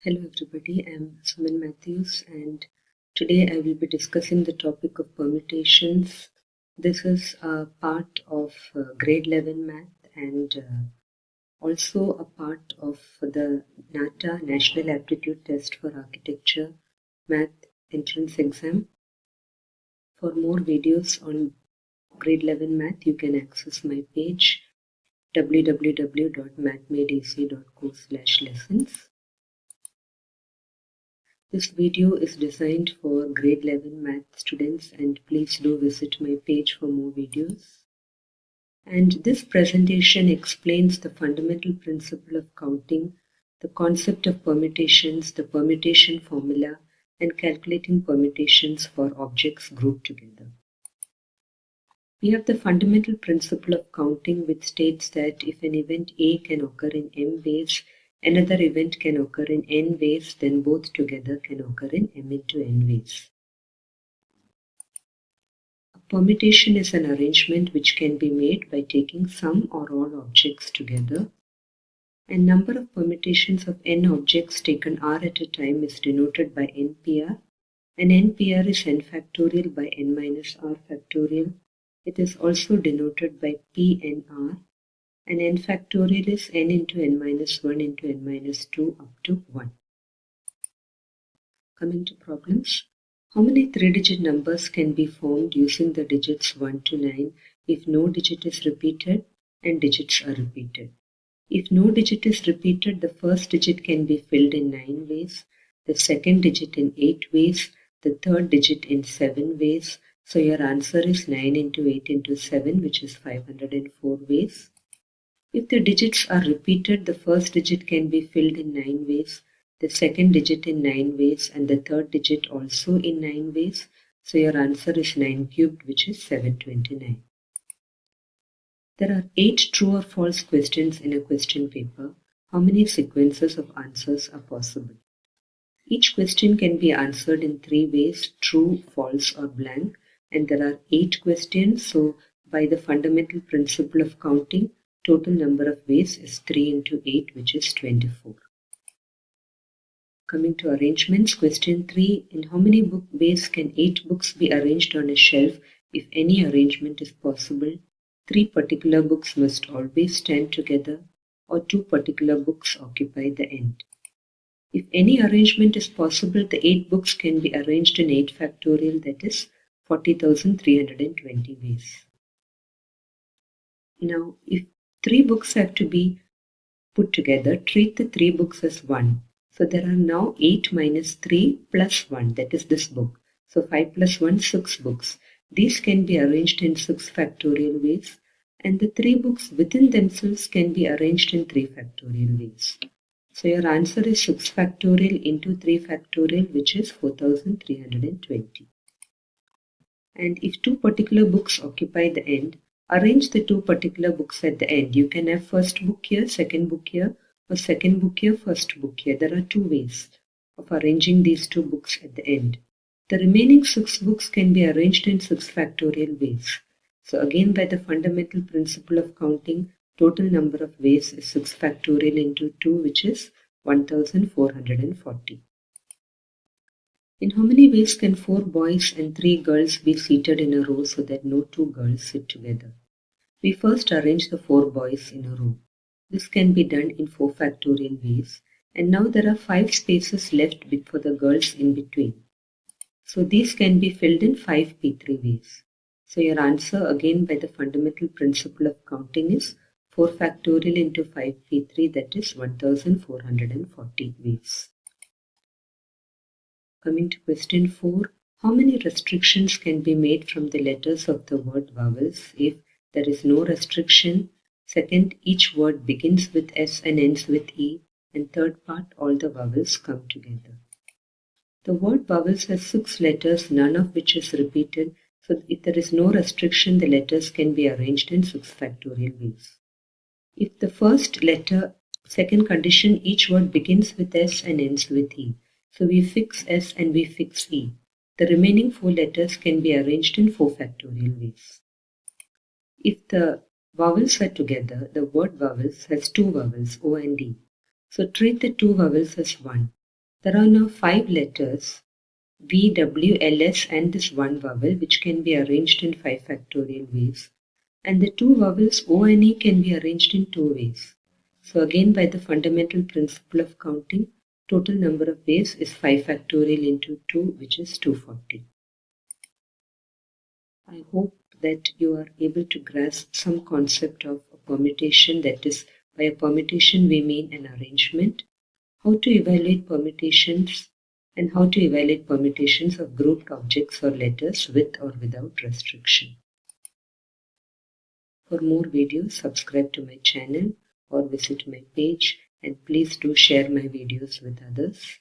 Hello everybody, I'm Suman Matthews and today I will be discussing the topic of permutations. This is a part of grade 11 math and also a part of the NATA National Aptitude Test for Architecture Math Entrance Exam. For more videos on grade 11 math, you can access my page www.mathmadeeasy.co/lessons. This video is designed for grade 11 math students and please do visit my page for more videos. And this presentation explains the fundamental principle of counting, the concept of permutations, the permutation formula, and calculating permutations for objects grouped together. We have the fundamental principle of counting, which states that if an event A can occur in m ways, another event can occur in n ways, then both together can occur in m into n ways. A permutation is an arrangement which can be made by taking some or all objects together. And number of permutations of n objects taken r at a time is denoted by npr, and npr is n factorial by n minus r factorial. It is also denoted by PNR, and n factorial is n into n minus 1 into n minus 2 up to 1. Coming to problems. How many 3-digit numbers can be formed using the digits 1 to 9 if no digit is repeated and digits are repeated? If no digit is repeated, the first digit can be filled in 9 ways, the second digit in 8 ways, the third digit in 7 ways. So your answer is 9 into 8 into 7, which is 504 ways. If the digits are repeated, the first digit can be filled in 9 ways, the second digit in 9 ways, and the third digit also in 9 ways. So your answer is 9 cubed, which is 729. There are 8 true or false questions in a question paper. How many sequences of answers are possible? Each question can be answered in 3 ways, true, false, or blank. And there are 8 questions, so by the fundamental principle of counting, total number of ways is 3 into 8, which is 24. Coming to arrangements, question 3. In how many ways can 8 books be arranged on a shelf if any arrangement is possible? 3 particular books must always stand together, or 2 particular books occupy the end. If any arrangement is possible, the 8 books can be arranged in 8 factorial, that is 40,320 ways. Now, if 3 books have to be put together, treat the 3 books as 1. So there are now 8 minus 3 plus 1, that is this book. So 5 plus 1, 6 books. These can be arranged in 6 factorial ways, and the 3 books within themselves can be arranged in 3 factorial ways. So your answer is 6 factorial into 3 factorial, which is 4,320. And if 2 particular books occupy the end, arrange the 2 particular books at the end. You can have first book here, second book here, or second book here, first book here. There are 2 ways of arranging these 2 books at the end. The remaining 6 books can be arranged in 6 factorial ways. So again, by the fundamental principle of counting, total number of ways is 6 factorial into 2, which is 1,440. In how many ways can 4 boys and 3 girls be seated in a row so that no 2 girls sit together? We first arrange the 4 boys in a row. This can be done in 4 factorial ways, and now there are 5 spaces left for the girls in between. So these can be filled in 5 P3 ways. So your answer again by the fundamental principle of counting is 4 factorial into 5 P3, that is 1,440 ways. Coming to question 4, how many restrictions can be made from the letters of the word vowels if there is no restriction? Second, each word begins with S and ends with E, and third part, all the vowels come together. The word vowels has 6 letters, none of which is repeated, so if there is no restriction, the letters can be arranged in 6 factorial ways. If the first letter, second condition, each word begins with S and ends with E. So we fix S and we fix E. The remaining 4 letters can be arranged in 4 factorial ways. If the vowels are together, the word vowels has 2 vowels, O and E. So treat the 2 vowels as 1. There are now 5 letters V, W, L, S and this one vowel which can be arranged in 5 factorial ways. And the 2 vowels O and E can be arranged in 2 ways. So again, by the fundamental principle of counting, total number of ways is 5 factorial into 2, which is 240. I hope that you are able to grasp some concept of a permutation, that is, by a permutation we mean an arrangement, how to evaluate permutations, and how to evaluate permutations of grouped objects or letters with or without restriction. For more videos, subscribe to my channel or visit my page, and please do share my videos with others.